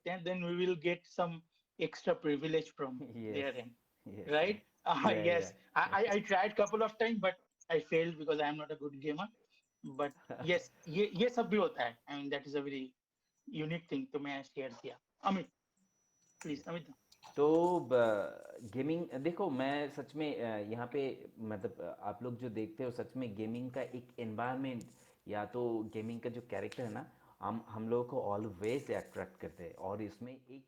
सकते हैं, then we will get some extra privilege from Yes, their end, yes, yes. right? Yeah, Yes, I tried couple of times, but I failed because I am not a good gamer. But yeah. yes, ये सब भी होता है. I mean, that is a very unique thing. तो मैं share किया. Amit, please, Amit. तो gaming देखो, मैं सच में यहाँ पे मतलब आप लोग जो देखते हो सच में गेमिंग का एक एनवायरनमेंट या तो गेमिंग का जो कैरेक्टर है ना, हम लोगों को ऑलवेज अट्रैक्ट करते हैं। और इसमें एक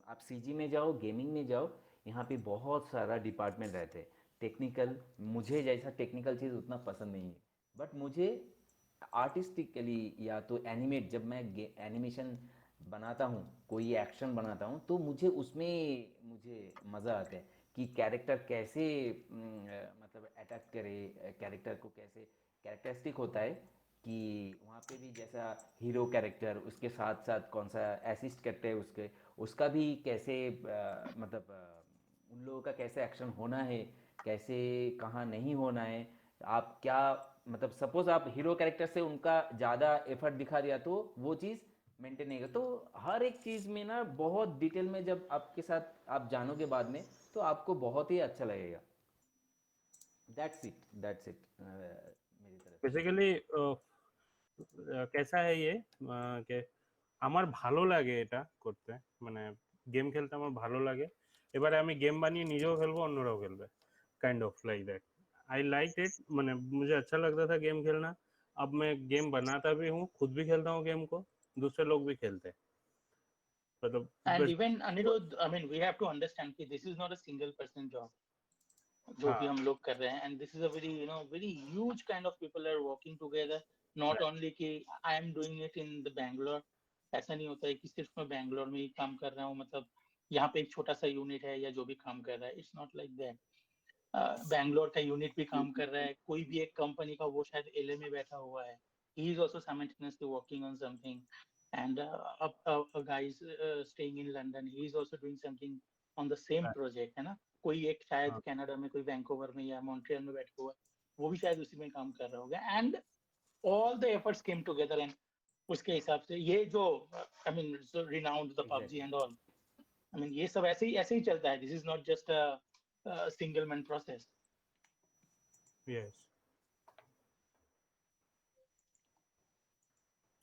आप सीजी में जाओ, गेमिंग में जाओ, यहाँ पे बहुत सारा डिपार्टमेंट रहते हैं टेक्निकल। मुझे जैसा टेक्निकल चीज़ उतना पसंद नहीं है, बट मुझे आर्टिस्टिकली या तो एनिमेट, जब मैं एनिमेशन बनाता हूँ, कोई एक्शन बनाता हूँ, तो मुझे उसमें मुझे मज़ा आता है कि कैरेक्टर कैसे मतलब अटैक करे, कैरेक्टर को कैसे कैरेक्टरिस्टिक होता है कि वहाँ पे भी जैसा हीरो कैरेक्टर उसके साथ साथ कौन सा असिस्ट करते हैं उसके, उसका भी कैसे मतलब उन लोगों का कैसे एक्शन होना है, कैसे कहाँ नहीं होना है, आप क्या मतलब सपोज आप हीरो कैरेक्टर से उनका ज़्यादा एफर्ट दिखा दिया तो वो चीज़ मेंटेन नहीं होगा। तो हर एक चीज़ में ना बहुत डिटेल में जब आपके साथ आप जानोगे बाद में, तो आपको बहुत ही अच्छा लगेगा। दैट्स इट मेरी तरफ से। বেসিক্যালি कैसा है ये कि আমার ভালো লাগে এটা করতে, মানে গেম খেলতে আমার ভালো লাগে। এবারে আমি গেম বানিয়ে নিজেও খেলবো, অন্যরাও খেলবে, kind of like that. I like it, मैंने मुझे अच्छा लगता था गेम खेलना। अब मैं गेम बनाता भी हूँ, खुद भी खेलता हूँ गेम को, दूसरे लोग भी खेलते हैं, मतलब And बस। even Anirudh, I mean, we have to understand that this is not a single person job. जो भी हाँ, हम लोग कर रहे हैं, and this is a very very huge kind of people are working together. Not only कि I am doing it in the Bangalore, ऐसा नहीं होता है कि सिर्फ मैं बैंगलोर में ही काम कर रहा हूँ, मतलब यहाँ पे एक छोटा सा यूनिट है या जो भी काम कर रहा है, it's not like that. Bangalore का यूनिट भी काम कर रहा है, कोई भी एक कंपनी का वो शायद एलए में बैठा हुआ है, he is also simultaneously working on something, and a guy is staying in London, he is also doing something on the same project, है ना। कोई एक शायद हाँ, कनाडा में, कोई वैंकूवर में या मॉन्ट्रियल में बैठा हुआ है, वो भी शायद उसी में काम कर रहा होगा, and all the efforts came together, and उसके हिसाब से ये जो I mean renowned the PUBG exactly. And all, I mean ये सब ऐसे ही चलता है, this is not just a single man process. Yes.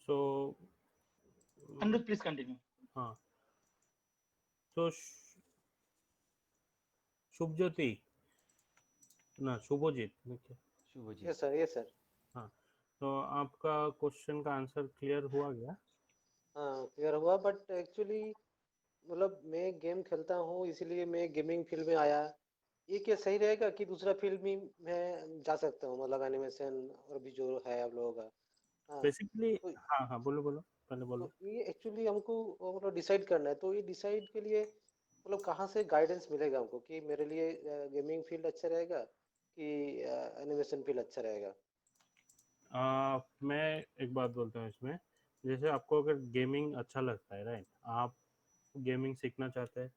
So Anirudh, please continue. हाँ, तो शुभज्योति ना शुभजीत, शुभजीत। Yes sir. हाँ, तो आपका क्वेश्चन का आंसर क्लियर हुआ गया? हाँ, क्लियर हुआ, बट एक्चुअली मतलब मैं गेम खेलता हूँ इसीलिए मैं गेमिंग फील्ड में आया। ये क्या सही रहेगा कि दूसरा फील्ड में मैं जा सकता हूँ, मतलब एनिमेशन और भी जो है आप लोगों का? हाँ, बेसिकली तो हाँ हाँ, बोलो बोलो, पहले बोलो। ये एक्चुअली हमको मतलब डिसाइड करना है, तो ये डिसाइड के लिए मतलब कहाँ से गाइडेंस मिलेगा हमको कि मेरे लिए गेमिंग फील्ड अच्छा रहेगा कि एनिमेशन फील्ड अच्छा रहेगा? मैं एक बात बोलता हूँ इसमें, जैसे आपको अगर गेमिंग अच्छा लगता है, राइट, आप गेमिंग सीखना चाहते हैं,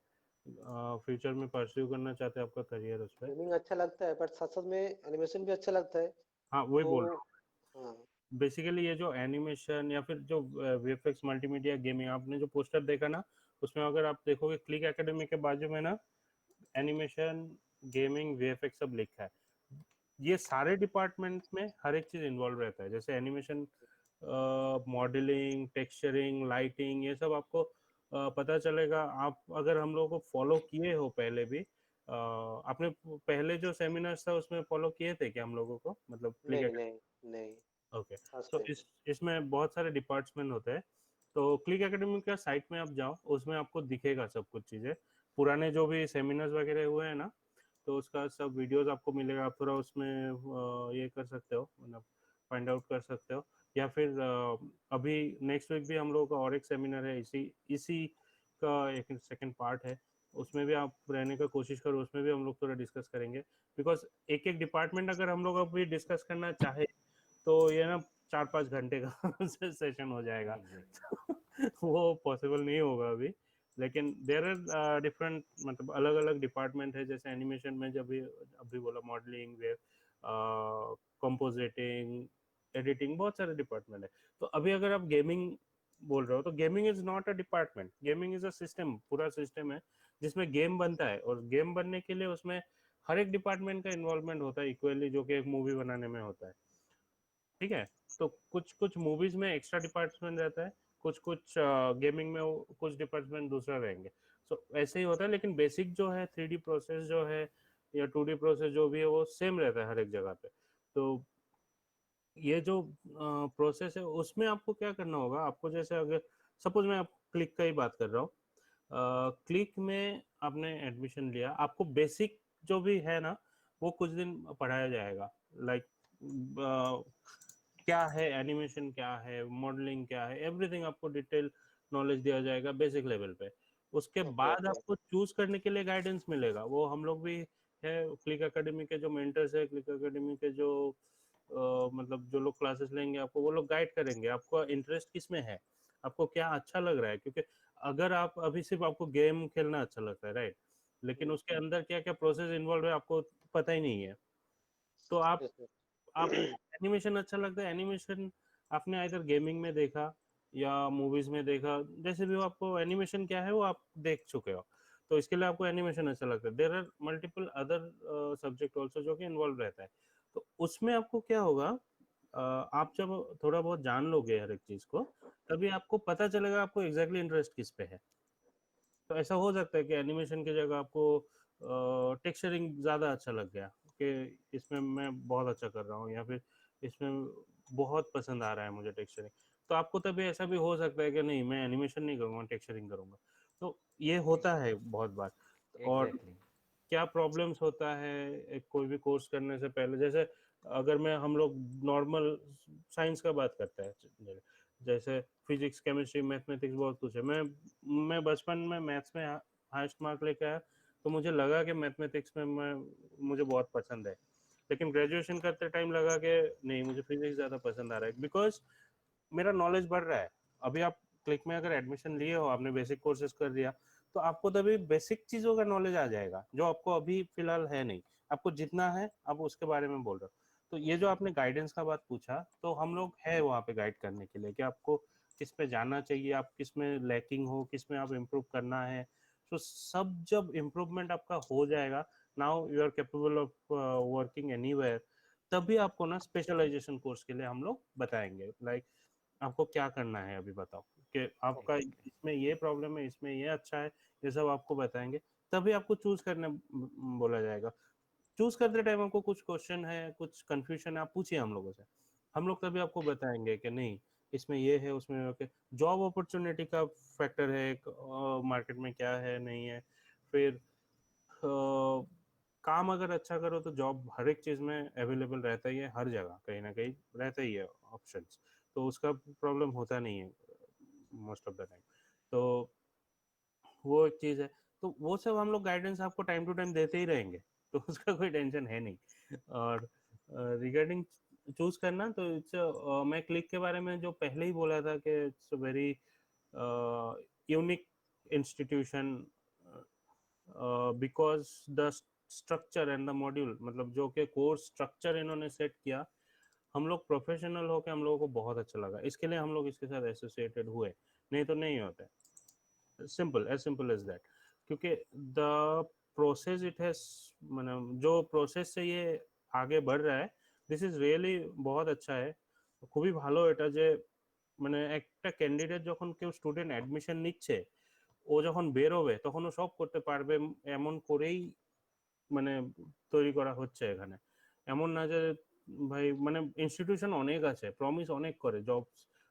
फ्यूचर में परस्यू करना चाहते हैं आपका करियर उस पर। गेमिंग अच्छा लगता है, बट साथ साथ में एनिमेशन भी अच्छा लगता है, हाँ, वही तो बोल रहा हूँ। हाँ। बेसिकली ये जो एनिमेशन या फिर जो वीएफएक्स मल्टीमीडिया गेमिंग, आपने जो पोस्टर देखा ना, उसमें अगर आप देखोगे क्लिक एकेडमी के बाजू में ना एनिमेशन, गेमिंग, वीएफएक्स सब लिखा है। ये सारे डिपार्टमेंट में हर एक चीज इन्वॉल्व रहता है, जैसे एनिमेशन, मॉडलिंग, टेक्सचरिंग, लाइटिंग, ये सब आपको पता चलेगा आप अगर हम लोगों को फॉलो किए हो पहले भी। आपने पहले जो सेमिनार्स था उसमें फॉलो किए थे क्या हम लोगों को, मतलब क्लिक? नहीं नहीं नहीं, ओके। फर्स्ट तो टाइम। इसमें बहुत सारे डिपार्टमेंट होते हैं। तो क्लिक एकेडमी का साइट में आप जाओ, उसमें आपको दिखेगा सब कुछ चीज़ें, पुराने जो भी सेमिनार्स वगैरह हुए हैं ना, तो उसका सब वीडियोस आपको मिलेगा। आप थोड़ा उसमें ये कर सकते हो, मतलब फाइंड आउट कर सकते हो। या फिर अभी नेक्स्ट वीक भी हम लोगों का और एक सेमिनार है, इसी इसी का एक सेकंड पार्ट है, उसमें भी आप रहने का कोशिश करो, उसमें भी हम लोग थोड़ा डिस्कस करेंगे। बिकॉज एक एक डिपार्टमेंट अगर हम लोग अभी डिस्कस करना चाहे तो ये ना 4-5 घंटे का सेशन हो जाएगा। एग्जैक्टली। वो पॉसिबल नहीं होगा अभी, लेकिन देयर आर डिफरेंट, मतलब अलग अलग डिपार्टमेंट है। जैसे एनिमेशन में जब भी अभी बोला, मॉडलिंग, वेब, कंपोजिटिंग, एडिटिंग, बहुत सारे डिपार्टमेंट है। तो अभी अगर आप गेमिंग बोल रहे हो, तो gaming is not a department, gaming is a system, पूरा सिस्टम है जिसमें गेम बनता है, और गेम बनने के लिए उसमें हर एक डिपार्टमेंट का इन्वॉल्वमेंट होता है इक्वली, जो कि एक मूवी बनाने में होता है, ठीक है। तो कुछ कुछ मूवीज में एक्स्ट्रा डिपार्टमेंट रहता है, कुछ कुछ गेमिंग में कुछ डिपार्टमेंट दूसरा रहेंगे। सो ऐसे ही होता है, लेकिन बेसिक जो है 3D प्रोसेस जो है या 2D प्रोसेस जो भी है वो सेम रहता है हर एक जगह पे। तो ये जो प्रोसेस है उसमें आपको क्या करना होगा, आपको जैसे अगर सपोज मैं आप क्लिक का ही बात कर रहा हूँ, क्लिक में आपने एडमिशन लिया, आपको बेसिक जो भी है ना वो कुछ दिन पढ़ाया जाएगा, लाइक क्या है एनिमेशन, क्या है मॉडलिंग, क्या है एवरीथिंग आपको डिटेल नॉलेज दिया जाएगा बेसिक लेवल पे। उसके ओके बाद ओके आपको चूज करने के लिए गाइडेंस मिलेगा, वो हम लोग भी है, क्लिक एकेडमी के जो मेंटर्स है, क्लिक एकेडमी के जो मतलब जो लोग क्लासेस लेंगे आपको, वो लोग गाइड करेंगे आपको इंटरेस्ट किस में है, आपको क्या अच्छा लग रहा है, क्योंकि अगर आप अभी सिर्फ आपको गेम खेलना अच्छा लगता है, राइट, लेकिन उसके अंदर क्या क्या प्रोसेस इन्वॉल्व है आपको पता ही नहीं है, तो आप एनिमेशन अच्छा लगता है, एनिमेशन आपने इधर गेमिंग में देखा या मूवीज में देखा, जैसे भी हो आपको एनिमेशन क्या है वो आप देख चुके हो, तो इसके लिए आपको एनिमेशन अच्छा लगता है। There are multiple other subject also जो कि इन्वॉल्व रहता है, तो उसमें आपको क्या होगा, आप जब थोड़ा बहुत जान लोगे हर एक चीज को, तभी आपको पता चलेगा आपको एग्जैक्टली इंटरेस्ट किस पे है। तो ऐसा हो सकता है कि एनिमेशन की जगह आपको टेक्सचरिंग ज़्यादा अच्छा लग गया, कि इसमें मैं बहुत अच्छा कर रहा हूँ, या फिर इसमें बहुत पसंद आ रहा है मुझे टेक्सचरिंग, तो आपको तभी ऐसा भी हो सकता है कि नहीं मैं एनिमेशन नहीं करूँगा, टेक्सचरिंग करूँगा। तो ये होता है बहुत बार। और एग्जैक्टली। क्या प्रॉब्लम्स होता है एक कोई भी कोर्स करने से पहले, जैसे अगर मैं हम लोग नॉर्मल साइंस का बात करते हैं, जैसे फिजिक्स केमिस्ट्री मैथमेटिक्स बहुत कुछ है, मैं बचपन में मैथ्स में हाईएस्ट मार्क लेके आया, तो मुझे लगा कि मैथमेटिक्स में मुझे बहुत पसंद है, लेकिन ग्रेजुएशन करते टाइम लगा कि नहीं मुझे फिजिक्स ज़्यादा पसंद आ रहा है, बिकॉज मेरा नॉलेज बढ़ रहा है। अभी आप क्लिक में अगर एडमिशन लिए हो, आपने बेसिक कोर्सेज कर दिया, तो आपको तभी बेसिक चीजों का नॉलेज आ जाएगा जो आपको अभी फिलहाल है नहीं, आपको जितना है आप उसके बारे में बोल रहे हो। तो ये जो आपने गाइडेंस का बात पूछा, तो हम लोग है वहाँ पे गाइड करने के लिए कि आपको किस पे जाना चाहिए, आप किस में लैकिंग हो, किस में आप इम्प्रूव करना है। तो सब जब इम्प्रूवमेंट आपका हो जाएगा, now you are capable of working anywhere, तभी आपको ना स्पेशलाइजेशन कोर्स के लिए हम लोग बताएंगे, लाइक आपको क्या करना है अभी बताओ, कि आपका एग्जैक्टली। इसमें ये प्रॉब्लम है, इसमें ये अच्छा है, ये सब आपको बताएंगे, तभी आपको चूज करने बोला जाएगा। चूज करते टाइम आपको कुछ क्वेश्चन है, कुछ कंफ्यूजन है, आप पूछिए हम लोगों से, हम लोग तभी आपको बताएंगे कि नहीं इसमें ये है, उसमें ओके। जॉब अपॉर्चुनिटी का फैक्टर है एक, मार्केट में क्या है नहीं है, फिर काम अगर अच्छा करो तो जॉब हर एक चीज में अवेलेबल रहता ही है, हर जगह कहीं ना कहीं रहता ही है ऑप्शंस, तो उसका प्रॉब्लम होता नहीं है मोस्ट ऑफ द टाइम। तो वो एक चीज है, तो वो सब हम लोग गाइडेंस आपको टाइम टू टाइम देते ही रहेंगे, तो उसका कोई टेंशन है नहीं। और रिगार्डिंग चूज करना, तो इट्स मैं क्लिक के बारे में जो पहले ही बोला था कि it's very unique institution, because the structure and the module, मतलब जो कि कोर्स स्ट्रक्चर इन्होंने सेट किया, हम लोग प्रोफेशनल होके हम लोगों को बहुत अच्छा लगा, इसके लिए हम लोग इसके साथ एसोसिएटेड हुए, नहीं तो नहीं होते। सिंपल एज दैट, क्योंकि द प्रोसेस इट हैज, मतलब जो प्रोसेस से ये आगे बढ़ रहा है, दिस इज रियली बहुत अच्छा है, খুবই ভালো এটা যে মানে একটা ক্যান্ডিডেট যখন কেউ স্টুডেন্ট অ্যাডমিশন নিচ্ছে, ও যখন বেরোবে তখন ও সব করতে পারবে, এমন করেই মানে তৈরি করা হচ্ছে এখানে, এমন না যে ভাই মানে ইনস্টিটিউশন অনেক আছে, প্রমিস অনেক করে, job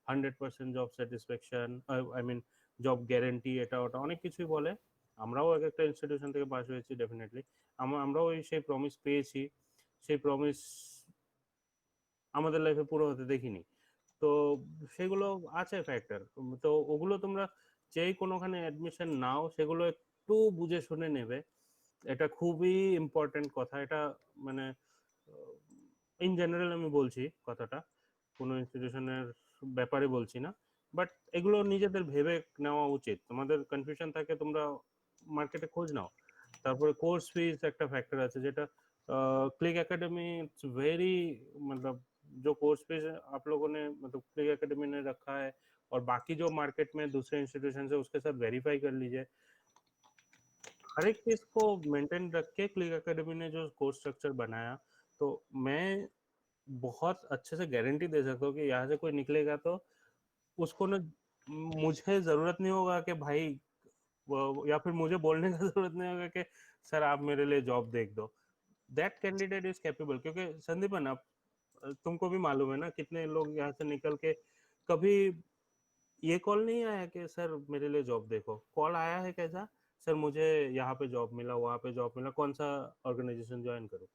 100% job satisfaction, I mean job guarantee, এটা ওটা অনেক কিছুই বলে। আমরাও এক একটা ইনস্টিটিউশন থেকে পাস হয়েছি ডেফিনেটলি, আমরাও সেই প্রমিস পেয়েছি, সেই প্রমিস আমাদের লাইফে পুরো হতে দেখিনি। তো সেগুলো আছে ফ্যাক্টর, তো ওগুলো তোমরা যেই কোনোখানে অ্যাডমিশন নাও সেগুলো একটু বুঝে শুনে নেবে, এটা খুবই ইম্পর্টেন্ট কথা, এটা মানে ইন জেনারেল আমি বলছি কথাটা, কোনো ইনস্টিটিউশনের ব্যাপারে বলছি না, বাট এগুলো নিজেদের ভেবে নেওয়া উচিত। তোমাদের কনফিউশন থাকে তোমরা মার্কেটে খোঁজ নাও। তারপরে কোর্স ফিস একটা फैक्टर আছে, যেটা क्लिक एकेडमी इट्स वेरी, मतलब जो कोर्स फीस आप लोगों ने मतलब क्लिक एकेडमी ने रखा है और बाकी जो मार्केट में दूसरे इंस्टीट्यूशन है उसके साथ वेरीफाई कर लीजिए। हर एक चीज को मेंटेन रख के क्लिक एकेडमी ने जो कोर्स स्ट्रक्चर बनाया, तो मैं बहुत अच्छे से गारंटी दे सकता हूँ कि यहाँ से कोई निकलेगा तो उसको ना, मुझे जरूरत नहीं होगा कि भाई या फिर मुझे बोलने का जरूरत नहीं होगा कि सर आप मेरे लिए जॉब देख दो। दैट कैंडिडेट इज कैपेबल, क्योंकि संदीपन आप तुमको भी मालूम है ना कितने लोग यहाँ से निकल के कभी ये कॉल नहीं आया कि सर मेरे लिए जॉब देखो। कॉल आया है कैसा, सर मुझे यहाँ पे जॉब मिला, वहाँ पे जॉब मिला, कौन सा ऑर्गेनाइजेशन ज्वाइन करूँ।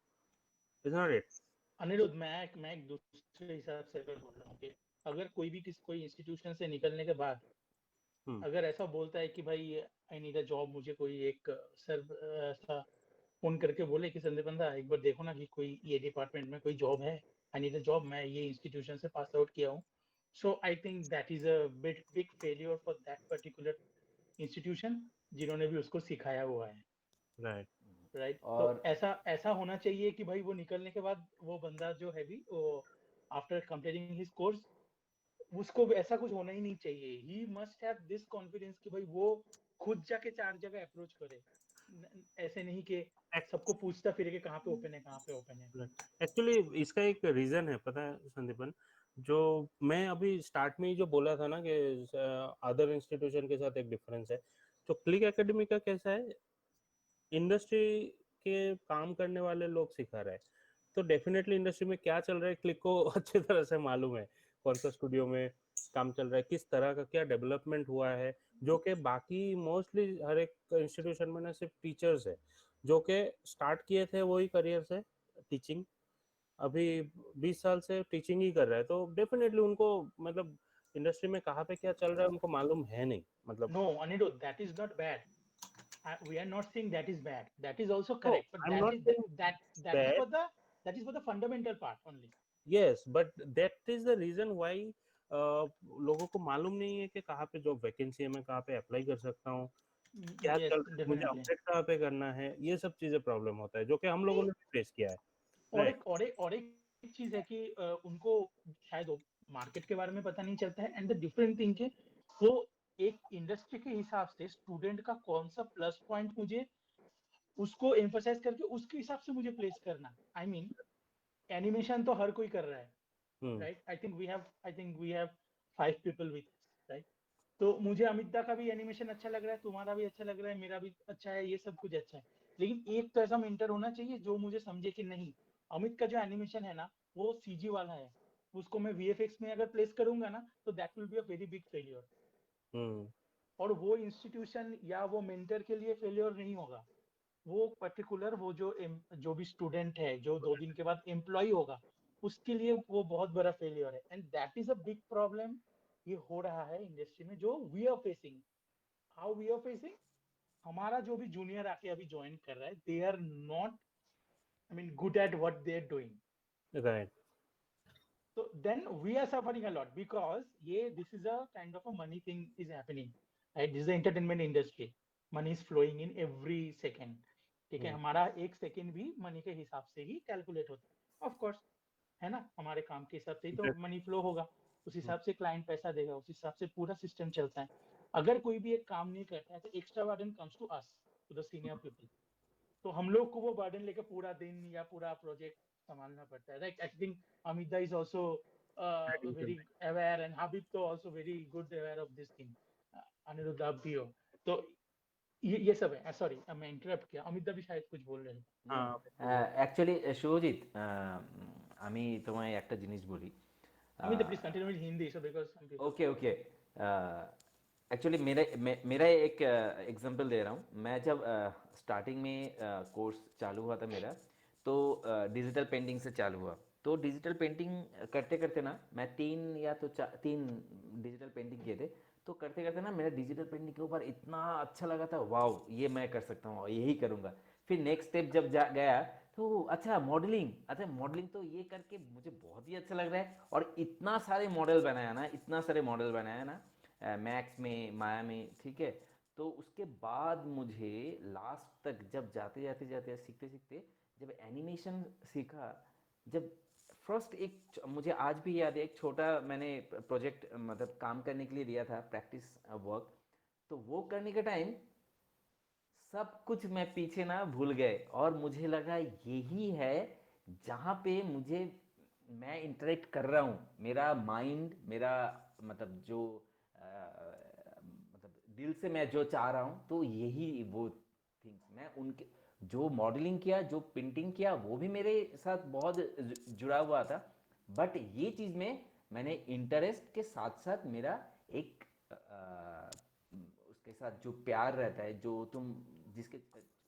Is not it. अनिरुद्ध, मैं एक दूसरे हिसाब से अगर बोल रहा हूँ कि अगर कोई इंस्टीट्यूशन से निकलने के बाद अगर ऐसा बोलता है कि भाई आई नीड अ जॉब, मुझे कोई एक सर ऐसा फोन करके बोले कि संदीप बंदा एक बार देखो ना कि कोई ये डिपार्टमेंट में कोई जॉब है, आई नीड अ जॉब, मैं ये इंस्टीट्यूशन से पास आउट किया हूँ, so I think that is a big failure for that particular institution जिन्होंने भी उसको सिखाया हुआ है। राइट राइट, तो और ऐसा ऐसा होना चाहिए कि भाई वो निकलने के बाद वो बंदा जो है भी वो आफ्टर कंप्लीटिंग हिज कोर्स उसको भी ऐसा कुछ होना ही नहीं चाहिए। He must have this confidence कि भाई वो खुद जाके 4 जगह अप्रोच करे, ऐसे नहीं कि सबको पूछता फिरे कि कहाँ पे ओपन है, कहाँ पे ओपन है। एक्चुअली इसका एक रीजन है, पता है संदीपन, जो मैं अभी स्टार्ट में ही जो बोला था ना कि अदर इंस्टीट्यूशन के साथ एक डिफरेंस है, तो क्लिक एकेडमी का कैसा है, इंडस्ट्री के काम करने वाले लोग सिखा रहे हैं, तो डेफिनेटली इंडस्ट्री में क्या चल रहा है क्लिक को अच्छी तरह से मालूम है, कौन सा स्टूडियो में काम चल रहा है, किस तरह का क्या डेवलपमेंट हुआ है, जो कि बाकी मोस्टली हर एक इंस्टीट्यूशन में ना सिर्फ टीचर्स है जो कि स्टार्ट किए थे वही करियर से टीचिंग, अभी 20 साल से टीचिंग ही कर रहा है, तो डेफिनेटली उनको मतलब इंडस्ट्री में कहाँ पे क्या चल रहा है उनको मालूम है नहीं, मतलब no Anirudh, that is not bad, we are not saying that is bad, that is also no, correct, but I'm that not is saying that is bad. for the fundamental part only. Yes, but that is the reason why लोगों को मालूम नहीं है कि कहाँ पे job vacancy है, मैं कहाँ पे अप्लाई कर सकता हूँ, क्या Yes, चल रहा है, मुझे definitely. अपडेट कहाँ पे करना है, ये सब चीजें प्रॉब्लम होता है जो कि हम लोगों नहीं, ने फेस किया है। और राइट एक चीज है कि उनको शायद मार्केट के बारे में पता नहीं चलता है, एंड द डिफरेंट थिंग के वो एक इंडस्ट्री के हिसाब से स्टूडेंट का कौन सा प्लस पॉइंट मुझे उसको एम्फसाइज करके उसके हिसाब से मुझे प्लेस करना। आई मीन एनिमेशन तो हर कोई कर रहा है, right, I think we have 5 people with, right, तो मुझे अमित दा का भी एनिमेशन अच्छा लग रहा है, तुम्हारा भी अच्छा लग रहा है, मेरा भी अच्छा है, ये सब कुछ अच्छा है, लेकिन एक तो ऐसा मेंटर होना चाहिए जो मुझे समझे कि नहीं, अमित का जो एनिमेशन है ना वो सीजी वाला है, उसको मैं वीएफएक्स में अगर प्लेस करूंगा ना तो that will be a very big failure, और वो इंस्टीट्यूशन या वो मेंटर के लिए फेलियर नहीं होगा, वो पर्टिकुलर वो जो भी स्टूडेंट है जो 2 दिन के बाद एम्प्लॉय होगा उसके लिए वो बहुत बड़ा फेलियर है, and that is a big problem ये हो रहा है इंडस्ट्री में जो we are facing. How we are facing, हमारा जो भी जूनियर आके अभी ज्वाइन कर रहा है they are not, I mean good at what they are doing, right so then we are suffering a lot because this is a kind of a money thing is happening, right, this is the entertainment industry, money is flowing in every second, ठीक है, हमारा एक second भी money के हिसाब से ही calculate होता है, ऑफ कोर्स, है ना, हमारे काम के हिसाब से ही तो मनी फ्लो होगा, उस हिसाब से क्लाइंट पैसा देगा, उस हिसाब से पूरा सिस्टम चलता है। अगर कोई भी एक काम नहीं करता है तो extra burden comes to us, to the senior people, तो हम लोग को वो बर्डन लेकर पूरा दिन या पूरा प्रोजेक्ट संभालना पड़ता है, right. I think Amita is also very aware and Habib तो also very good aware of this thing, Aniruddh आप भी हो, तो ये सब है। सॉरी मैं इंटरप्ट किया, अमिता भी शायद कुछ बोल रहे थे। हाँ অ্যাকচুয়ালি শুভজিৎ, আমি তোমায় একটা জিনিস বলি। Amita please continue with Hindi so because some people, okay okay, actually मेरा एक एग्जांपल दे रहा हूँ। मैं जब स्टार्टिंग में कोर्स चालू हुआ था मेरा, तो डिजिटल पेंटिंग से चालू हुआ। तो डिजिटल पेंटिंग करते करते ना मैं 3 डिजिटल पेंटिंग किए थे। तो करते करते ना मेरा डिजिटल पेंटिंग के ऊपर इतना अच्छा लगा था, वाओ ये मैं कर सकता हूँ, यही करूँगा। फिर नेक्स्ट स्टेप जब गया तो अच्छा मॉडलिंग तो ये करके मुझे बहुत ही अच्छा लग रहा है, और इतना सारे मॉडल बनाया ना मैक्स में, माया में, ठीक है। तो उसके बाद मुझे लास्ट तक जब जाते जाते सीखते सीखते जब एनिमेशन सीखा, जब फर्स्ट मुझे आज भी याद है, एक छोटा मैंने प्रोजेक्ट मतलब काम करने के लिए दिया था, प्रैक्टिस वर्क। तो वो करने के टाइम सब कुछ मैं पीछे ना भूल गए, और मुझे लगा यही है जहाँ पे मैं इंटरेक्ट कर रहा हूँ, मेरा माइंड, मेरा मतलब जो मतलब दिल से मैं जो चाह रहा हूँ, तो यही वो थिंग्स मैं उनके जो मॉडलिंग किया, जो पेंटिंग किया, वो भी मेरे साथ बहुत जुड़ा हुआ था। बट ये चीज़ में मैंने इंटरेस्ट के साथ साथ मेरा एक उसके साथ जो प्यार रहता है, जो तुम जिसके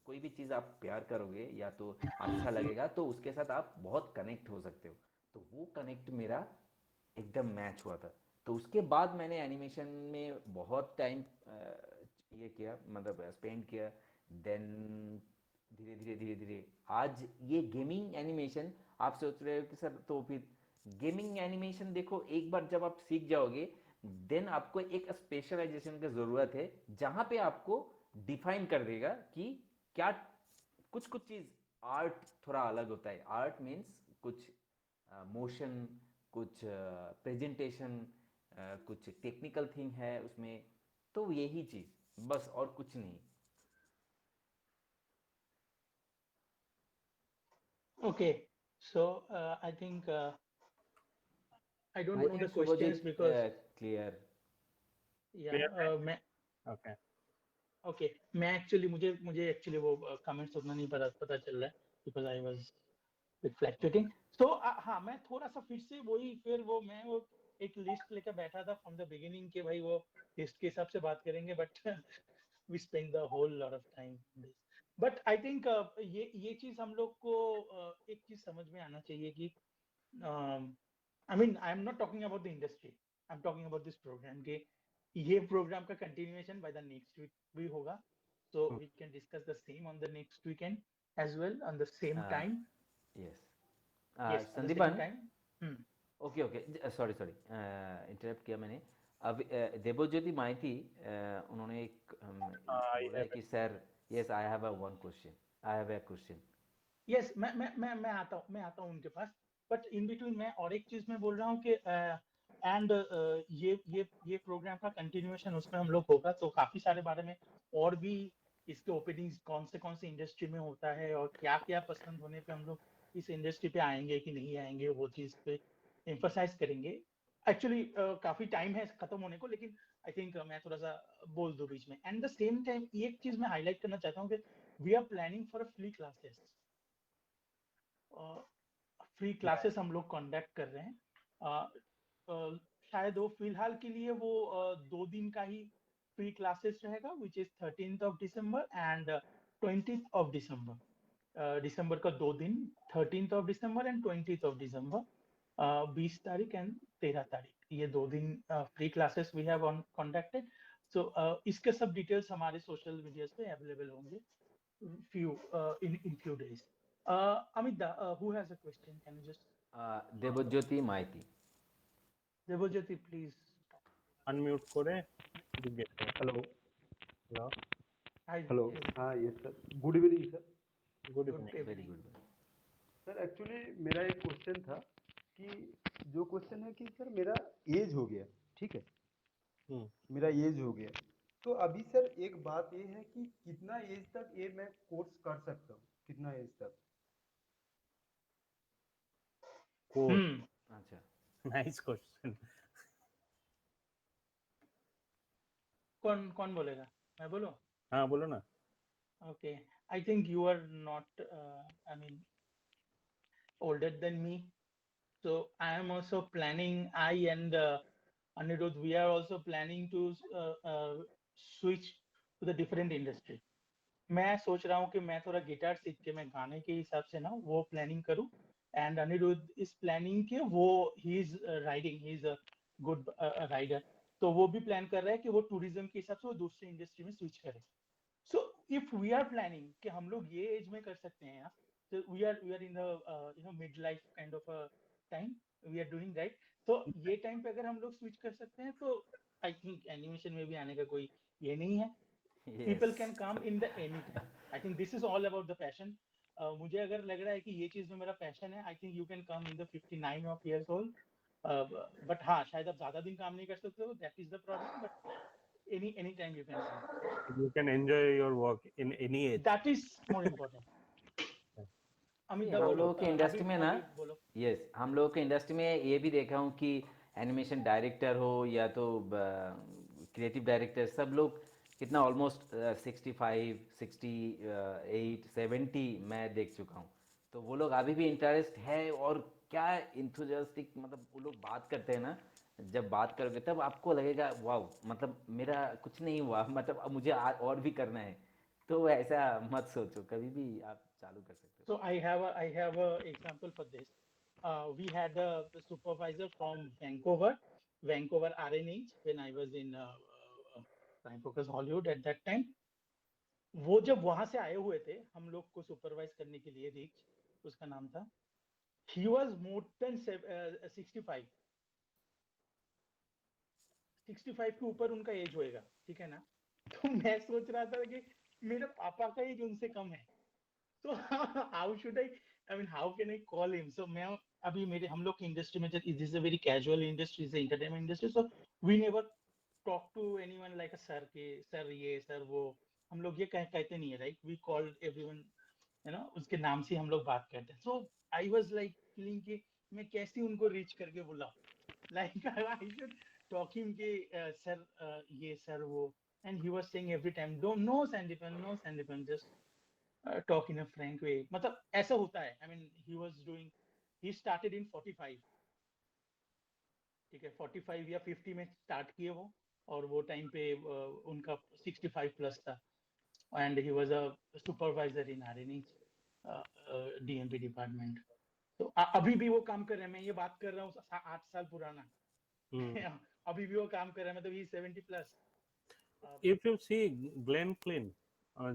कोई भी चीज़ आप प्यार करोगे या तो अच्छा लगेगा, तो उसके साथ आप बहुत कनेक्ट हो सकते हो। तो वो कनेक्ट मेरा एकदम मैच हुआ था। तो उसके बाद मैंने एनिमेशन में बहुत टाइम ये किया, मतलब स्पेंड किया। देन धीरे धीरे धीरे धीरे आज ये गेमिंग एनिमेशन, आप सोच रहे हो कि सर तो फिर गेमिंग एनिमेशन देखो, एक बार जब आप सीख जाओगे, देन आपको एक स्पेशलाइजेशन की ज़रूरत है, जहाँ पे आपको डिफाइन कर देगा कि क्या कुछ कुछ चीज़। आर्ट थोड़ा अलग होता है, आर्ट मीन्स कुछ मोशन, कुछ प्रेजेंटेशन, कुछ टेक्निकल थिंग है उसमें। तो यही चीज़ बस, और कुछ नहीं। Okay, so I think I don't I know the think questions Shubhajit because clear yeah, मैं ओके ओके मैं एक्चुअली मुझे एक्चुअली वो कमेंट्स उतना नहीं पता चल रहा है because I was with fluctuating. So हाँ, मैं थोड़ा सा फिर से वही फिर वो एक लिस्ट लेकर बैठा था फ्रॉम द बिगिनिंग के भाई वो लिस्ट के हिसाब से बात करेंगे, but we spend the whole lot of time this. But I think ये चीज हम लोग को एक चीज समझ में आना चाहिए कि I mean I am not talking about the industry, I am talking about this program के ये प्रोग्राम का continuation by the next week भी होगा, so we can discuss the same on the next weekend as well on the same time. Yes Yes, at the same Sandipan, time. Hmm. Okay okay, sorry sorry, interrupt किया मैंने। अब देवज्योति माइती, उन्होंने एक आई बोला है have कि sir, yes I have a one question, I have a question. Yes, मैं आता हूँ उनके पास, बट इन बिटवीन मैं और एक चीज मैं बोल रहा हूँ कि एंड ये प्रोग्राम का कंटिन्यूएशन उसमें हम लोग होगा, तो काफी सारे बारे में और भी इसके ओपनिंग्स कौन से इंडस्ट्री में होता है और क्या क्या पसंद होने पे हम लोग इस इंडस्ट्री पे आएंगे कि नहीं आएंगे, वो चीज पे एम्फोसाइज करेंगे। एक्चुअली काफी टाइम है खत्म होने को, लेकिन आई थिंक मैं थोड़ा सा बोल दूं बीच में। एंड द सेम टाइम एक चीज मैं हाईलाइट करना चाहता हूँ कि we are planning for a free classes, free classes हम लोग कंडक्ट कर रहे हैं। शायद वो फिलहाल के लिए वो 2 दिन का ही फ्री क्लासेस रहेगा, which is 13th of December and 20th of December। दिसंबर का 2 दिन, 13th of December and 20th of December, 20 तारीख एंड 13 तारीख, ये 2 दिन free classes we have on conducted. So इसके सब डिटेल्स हमारे सोशल मीडिया पे अवेलेबल होंगे in few days. Amit, who has a question? Can you just Devojyoti Maity. Devojyoti, please talk. Unmute करे जिज्ञेस hello hello Hi, hello Devojyoti. हाँ yes sir, good evening sir. Good Good evening very evening. Good. Sir actually मेरा एक question था कि जो question है कि सर मेरा एज हो गया, ठीक है, मेरा एज हो गया, तो अभी सर एक बात ये है कि कितना एज तक ये मैं कोर्स कर सकता हूँ, कितना एज तक? Course Hmm. अच्छा, नाइस क्वेश्चन कौन बोलेगा? मैं बोलूं? हाँ बोलो ना Okay. I think you are not, I mean, older than me. So I am also planning, I and Anirudh, we are also planning to switch to the different industry. मैं सोच रहा हूँ कि मैं थोड़ा गिटार सीख के मैं गाने के हिसाब से ना वो प्लानिंग करूँ, एंड अनिरुद्ध इज प्लानिंग के वो he is riding, he is a good rider, तो वो भी प्लान कर रहा है कि वो टूरिज्म के हिसाब से वो दूसरी इंडस्ट्री में स्विच करे। So if we are planning कि हम लोग ये एज में कर सकते हैं ना, तो we are in the mid life kind of time we are doing right. तो ये टाइम पे अगर हम लोग स्विच कर सकते हैं तो आई थिंक एनिमेशन में भी आने का कोई ये नहीं है। Yes. People can come in the any time. I think this is all about the passion. मुझे अगर लग रहा है कि ये चीज में मेरा पैशन है, I think you can come in the 59 of years old, but हाँ शायद आप ज्यादा दिन काम नहीं कर सकते हो, that is the problem, but any time you can come, You can enjoy your work in any age. That is more important. Amit दा हम बोलो, लोगों के इंडस्ट्री में ना, अभी बोलो। यस, हम लोगों के इंडस्ट्री में ये भी देखा हूँ कि एनिमेशन डायरेक्टर हो या तो क्रिएटिव डायरेक्टर, सब लोग कितना ऑलमोस्ट 65 68 70 मैं देख चुका हूँ। तो वो लोग अभी भी इंटरेस्ट है, और क्या इंथुजियास्टिक, मतलब वो लोग बात करते हैं ना, जब बात करोगे तब आपको लगेगा वाह, मतलब मेरा कुछ नहीं हुआ, मतलब अब मुझे और भी करना है। तो ऐसा मत सोचो, कभी भी आप चालू कर सकते हो। So I have a example for this. We had a supervisor from Vancouver RNH when I was in Prime Focus Hollywood at that time. वो जब वहां से आए हुए थे हम लोग को सुपरवाइज करने के लिए, रिच उसका नाम था, he was more than 65 के ऊपर उनका एज होएगा, ठीक है ना। तो मैं सोच रहा था कि मेरे पापा का एज उनसे कम है, तो how should I mean how can I call him. So मैं अभी मेरे हम लोग की इंडस्ट्री में, this is a very casual industry, is entertainment industry, so we never talk to anyone like a sir, के सर ये सर वो, हम लोग ये कहते नहीं है, राइट, वी कॉल्ड एवरीवन, है ना, उसके नाम से हम लोग बात करते हैं। So I was like feeling कि मैं कैसे उनको रीच करके बुलाऊं, like I should talk him के सर ये सर वो, and he was saying every time don't no Sandipan just talk in a frank way, मतलब ऐसा होता है। I mean he started in 45, ठीक है, 45 या 50 में स्टार्ट किए वो, और वो टाइम पे उनका 65 प्लस था, and he was a supervisor in RNH DMP department. तो अभी भी वो काम कर रहे हैं, मैं ये बात कर रहा हूँ 8 साल पुराना, अभी भी वो काम कर रहे हैं, मतलब ही 70 plus. If you see Glenn Flynn,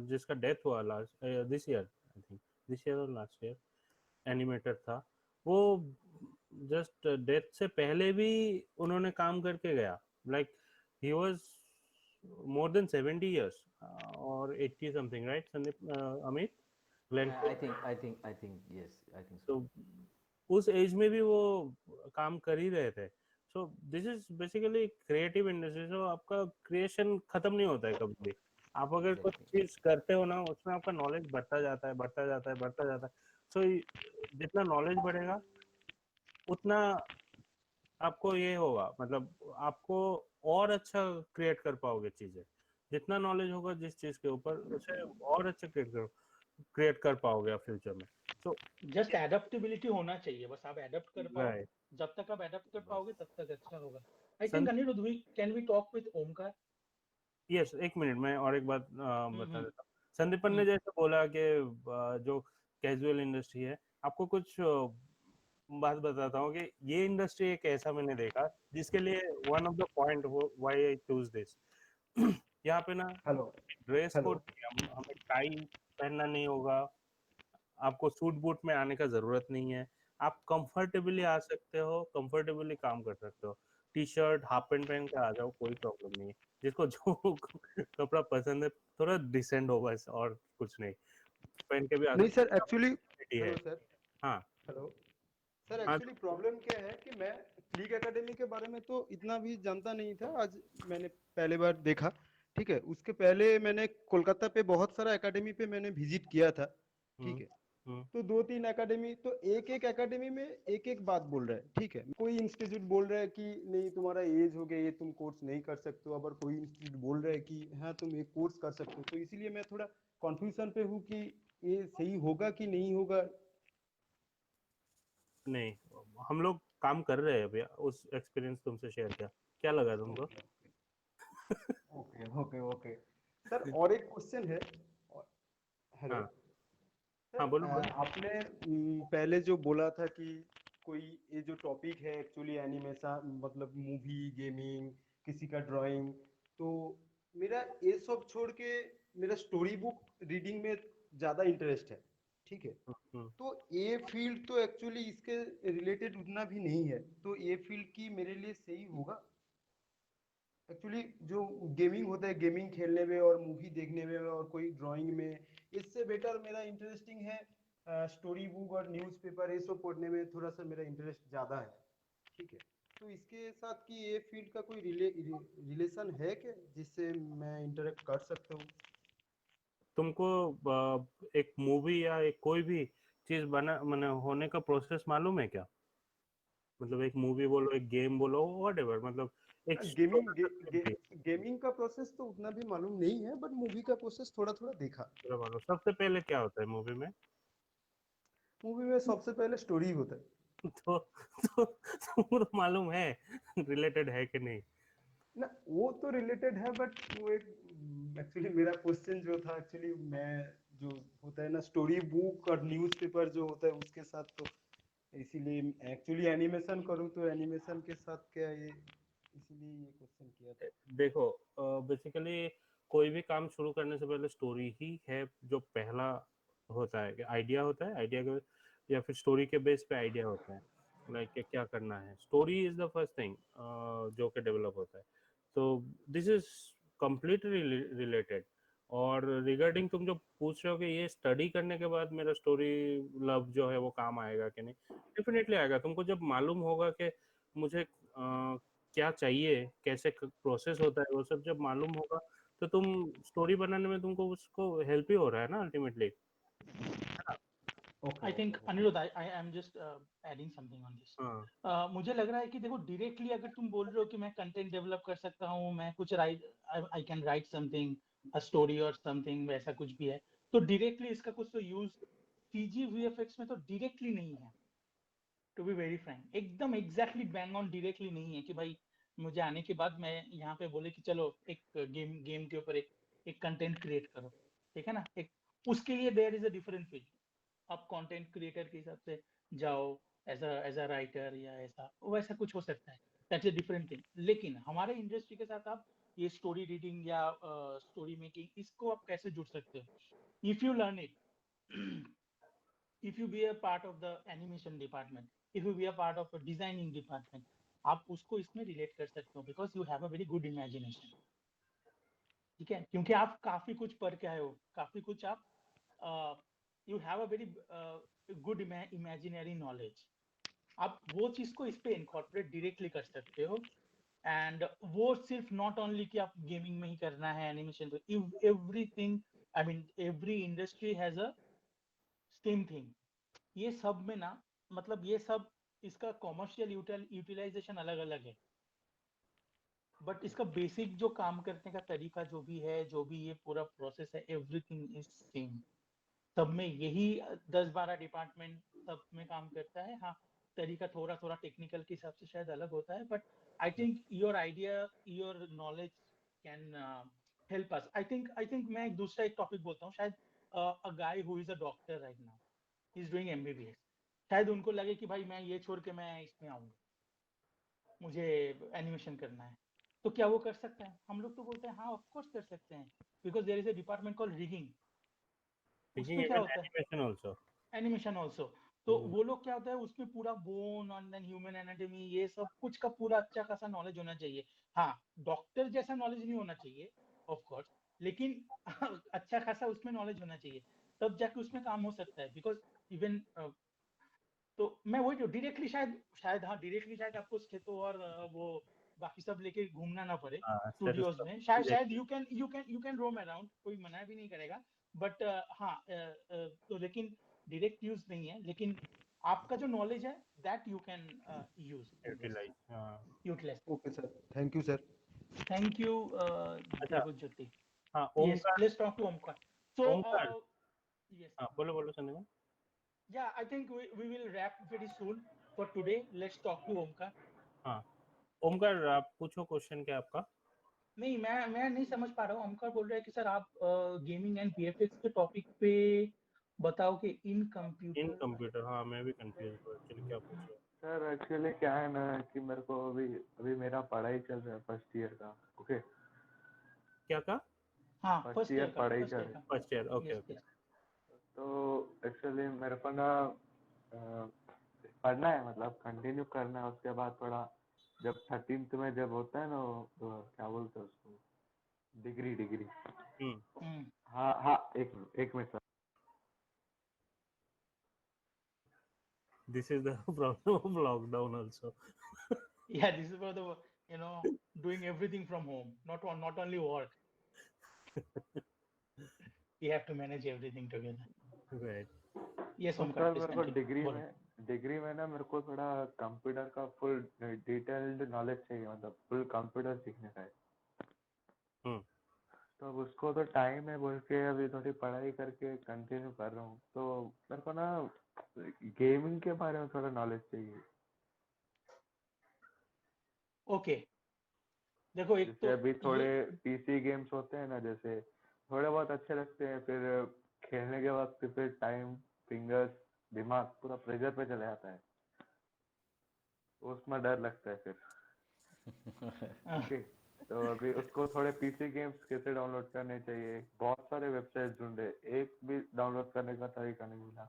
जिसका डेथ हुआ last this year, I think this year और लास्ट ईयर, एनिमेटर था वो, जस्ट डेथ से पहले भी उन्होंने काम करके गया, like he was more than 70 years और 80 something, right Sandeep, Amit, Glenn I think yes, I think so. तो उस एज में भी वो काम कर ही रहे थे। So this is basically creative industry, so आपका क्रिएशन खत्म नहीं होता है कभी भी। आप अगर कुछ चीज करते हो ना, उसमें आपका नॉलेज बढ़ता जाता है, बढ़ता जाता है, बढ़ता जाता है। सो जितना नॉलेज बढ़ेगा उतना आपको ये होगा, मतलब आपको और अच्छा क्रिएट कर पाओगे चीजें। जितना नॉलेज होगा जिस चीज के ऊपर, उसे और अच्छा क्रिएट कर पाओगे आप फ्यूचर में। सो जस्ट एडेप्टेबिलिटी होना चाहिए, बस आप एडेप्ट कर पाओ, राइट, जब तक आप एडेप्ट कर पाओगे तब तक अच्छा होगा। I think Anirudh, can we talk with Omkar? Yes, एक मिनट मैं और एक बात बता देता हूँ। संदीपन ने हम्म। जैसे बोला कि जो कैजुअल इंडस्ट्री है, आपको कुछ बात बताता हूँ कि ये इंडस्ट्री एक ऐसा मैंने देखा जिसके लिए one of the point why I choose this, यहाँ पे ना हेलो ड्रेस हेलो कोड, हमें टाई पहनना नहीं होगा, आपको सूट बूट में आने का जरूरत नहीं है, आप कंफर्टेबली आ सकते हो, कंफर्टेबली काम कर सकते हो, टी शर्ट हाफ पैंट पहन के आ जाओ, कोई प्रॉब्लम नहीं है। जिसको जो कपड़ा पसंद है थोड़ा डिसेंट हो बस, और कुछ नहीं, पहन के भी आ नहीं सकते सर, एक्चुअली है। हेलो सर हाँ हेलो सर, हाँ एक्चुअली प्रॉब्लम क्या है कि मैं क्लिक एकेडमी के बारे में तो इतना भी जानता नहीं था, आज मैंने पहले बार देखा। ठीक है, उसके पहले मैंने कोलकाता पे बहुत सारा एकेडमी पे मैंने विजिट किया था। ठीक है, तो 2-3 एकेडमी, तो एक एक एकेडमी में एक एक बात बोल रहा है। ठीक है, कोई इंस्टीट्यूट बोल रहा है कि नहीं तुम्हारा एज हो गया, ये तुम कोर्स नहीं कर सकते हो, अगर कोई इंस्टीट्यूट बोल रहा है कि हाँ तुम एक कोर्स कर सकते हो। तो इसीलिए मैं थोड़ा कंफ्यूजन पे हूँ कि ये सही होगा कि नहीं होगा। नहीं, हम लोग काम कर रहे हैं भैया, उस एक्सपीरियंस तुमसे शेयर किया, क्या लगा तुमको? ओके ओके ओके सर, और एक क्वेश्चन है। हेलो हाँ सर, हाँ, बोलो बोलो। आपने पहले जो बोला था कि कोई ये जो टॉपिक है एक्चुअली एनिमेशन, मतलब मूवी, गेमिंग, किसी का ड्राइंग, तो मेरा ये सब छोड़ के मेरा स्टोरी बुक रीडिंग में ज़्यादा इंटरेस्ट है। ठीक है, तो ये फील्ड तो एक्चुअली इसके रिलेटेड उतना भी नहीं है, तो ये फील्ड की मेरे लिए सही होगा? एक्चुअली जो गेमिंग होता है, गेमिंग खेलने में और मूवी देखने में और कोई ड्राइंग में, इससे बेटर मेरा इंटरेस्टिंग है स्टोरी बुक और न्यूज़पेपर ये सब पढ़ने में थोड़ा सा मेरा इंटरेस्ट ज़्यादा है, ठीक है। तो इसके साथ कि ये फील्ड का कोई रिलेशन है क्या जिससे मैं इंटरेक्ट कर सकता हूँ? तुमको एक मूवी या एक कोई भी चीज बना मैंने होने का प्रोसेस मालूम है क्या? मतलब एक मूवी बोलो, एक गेम बोलो, व्हाटएवर, मतलब एक गेमिंग छोटा गे, सा clip गे, भी गेमिंग का प्रोसेस तो उतना भी मालूम नहीं है, बट मूवी का प्रोसेस थोड़ा थोड़ा देखा। पूरा मालूम। सबसे पहले क्या होता है मूवी में? मूवी में सबसे पहले स्टोरी होता है। तो तुमको तो मालूम है रिलेटेड है कि नहीं? ना वो तो रिलेटेड है, बट वो एक एक्चुअली मेरा क्वेश्चन जो था, एक्चुअली मैं जो होता है ना स्टोरी बुक और न्यूज़पेपर जो होता है उसके साथ, तो इसीलिए एक्चुअली एनिमेशन करूँ तो एनिमेशन के साथ क्या ये, इसीलिए ये क्वेश्चन किया था। देखो, बेसिकली कोई भी काम शुरू करने से पहले स्टोरी ही है जो पहला होता है, कि आइडिया होता है, आइडिया के या फिर स्टोरी के बेस पे आइडिया होता है, लाइक क्या करना है। Story is the first thing जो कि डेवलप होता है। तो दिस इज कम्प्लीटली रिलेटेड। और रिगार्डिंग तुम जो पूछ रहे हो कि ये स्टडी करने के बाद मेरा स्टोरी लव जो है वो काम आएगा कि नहीं, डेफिनेटली आएगा। तुमको जब मालूम होगा कि मुझे क्या चाहिए, कैसे प्रोसेस होता है, वो सब जब मालूम होगा तो तुम स्टोरी बनाने में तुमको उसको हेल्प ही हो रहा है ना ultimately. Okay I think okay. Anirudh, I am just adding something on this. हाँ, मुझे लग रहा है कि देखो डायरेक्टली अगर तुम बोल रहे हो कि मैं कंटेंट डेवलप कर सकता हूँ, मैं कुछ right, I can write something, a story और समथिंग, वैसा कुछ भी है, तो डायरेक्टली इसका कुछ तो यूज सीजी वीएफएक्स में तो डायरेक्टली नहीं है। टू बी वेरी फ्रैंक, एकदम एग्जैक्टली बैंग ऑन डायरेक्टली नहीं है कि भाई मुझे आने के बाद मैं यहाँ पे बोले कि चलो एक गेम के ऊपर एक कंटेंट क्रिएट करो, ठीक है ना। एक उसके लिए there is a different field. आप कंटेंट क्रिएटर के हिसाब से जाओ, एज अ राइटर या ऐसा वैसा कुछ हो सकता है, दैट्स अ डिफरेंट थिंग। लेकिन हमारे इंडस्ट्री के साथ आप ये स्टोरी रीडिंग या स्टोरी मेकिंग, इसको आप कैसे जुड़ सकते हो? If you learn it, if you be a part of the animation department, if you be a part of a designing department, आप उसको इसमें रिलेट कर सकते हो, because you have a very good imagination, ठीक है, क्योंकि आप काफी कुछ पढ़ के आए हो, काफी कुछ आप you have a very good imaginary knowledge. आप वो चीज को इस पे इनकॉर्पोरेट डायरेक्टली कर सकते हो। एंड वो सिर्फ नॉट ओनली कि आप गेमिंग में ही करना है, एनिमेशन तो everything, I mean every industry has a same thing. ये सब में ना, मतलब ये सब, इसका कॉमर्शियल यूटिलाइजेशन अलग अलग है, बट इसका बेसिक जो काम करने का तरीका जो भी है, जो भी ये पूरा प्रोसेस है, एवरीथिंग इज सेम। सब में यही 10-12 डिपार्टमेंट सब में काम करता है। हाँ, तरीका थोड़ा थोड़ा टेक्निकल के हिसाब से शायद अलग होता है, but I think your idea, your knowledge can help us. I think मैं एक टॉपिक बोलता हूँ, शायद a guy who is a doctor right now, he is doing MBBS, शायद उनको लगे कि भाई मैं ये छोड़ के मैं इसमें आऊंगा, मुझे एनिमेशन करना है, तो क्या वो कर सकते हैं? हम लोग तो बोलते हैं हाँ ऑफ कोर्स कर सकते हैं, because there is a department called rigging. Teaching उसमें क्या इवन होता है? Animation also. Animation also. तो वो लोग क्या होता है, उसमें पूरा बोन और देन ह्यूमन एनाटॉमी, ये सब कुछ का पूरा अच्छा खासा नॉलेज होना चाहिए। हाँ, डॉक्टर जैसा नॉलेज नहीं होना चाहिए ऑफ कोर्स, लेकिन अच्छा खासा उसमें नॉलेज होना चाहिए, तब जाके उसमें काम हो सकता है। बिकॉज इवन तो मैं वही जो डायरेक्टली शायद हाँ डायरेक्टली शायद आपको स्टेथो और वो बाकी सब लेके घूमना ना पड़े हाँ, स्टूडियोज स्टेथोस्कोप में, शायद देखिए। यू कैन रोम अराउंड, कोई मना भी नहीं करेगा। बट हाँ, तो लेकिन डायरेक्ट यूज नहीं है, लेकिन आपका जो नॉलेज है that you can use in this, utilise, हाँ। Utilise. Okay sir, thank you sir. Thank you अच्छा, देवज्योति। हाँ, Yes, Omkar. let's talk to Omkar. So, Omkar, yes, हाँ, बोलो बोलो सुनेगा। yeah, I think we will wrap very soon for today. Let's talk to Omkar. हाँ, ओमकार आप पूछो, क्वेश्चन क्या है आपका? नहीं, मैं नहीं समझ पा रहा हूँ। ओमकार बोल रहे हैं कि सर आप गेमिंग एंड वीएफएक्स के टॉपिक पे बताओ कि इन इन कंप्यूटर। कंप्यूटर, हाँ मैं भी कंफ्यूज हूँ एक्चुअली क्या पूछ रहे हो। सर एक्चुअली क्या है ना कि मेरे को अभी अभी मेरा पढ़ाई चल रहा है फर्स्ट ईयर का। ओके, क्या का? हाँ, फर्स्ट फर्स्ट ईयर ईयर का, पढ़ाई फर्स्ट चल ईयर रही। का। First year, okay yes okay. Yes. तो एक्चुअली मेरे को ना अ, पढ़ना है, मतलब कंटिन्यू करना है। उसके बाद थोड़ा जब 13th में जब होता है ना वो क्या बोलते हैं उसको, डिग्री डिग्री। हम्म। हम्म। हाँ हाँ, एक minute sir. This is the problem of lockdown also. Yeah, this is for the, you know, doing everything from home, not only work. We have to manage everything together. Right. Yes, तो Omkar, sir please मेरे को continue. बोलो. Degree में ना मेरे को थोड़ा computer का फुल डिटेल्ड नॉलेज चाहिए, मतलब फुल कंप्यूटर सीखने का है। तो अब उसको तो टाइम है बोल के अभी थोड़ी पढ़ाई करके कंटिन्यू कर रहा हूँ। तो मेरे को ना गेमिंग के बारे में थोड़ा नॉलेज चाहिए। ओके, देखो एक जैसे तो अभी थोड़े ये पीसी गेम्स होते हैं ना, जैसे थोड़े बहुत अच्छे लगते हैं, फिर खेलने के वक्त फिर टाइम, फिंगर्स, दिमाग पूरा प्रेशर पे चला जाता है, उसमें डर लगता है फिर। ठीक है, तो अभी उसको थोड़े पीसी गेम्स कैसे डाउनलोड करने चाहिए, बहुत सारे वेबसाइट ढूंढे, एक भी डाउनलोड करने का तरीका नहीं मिला।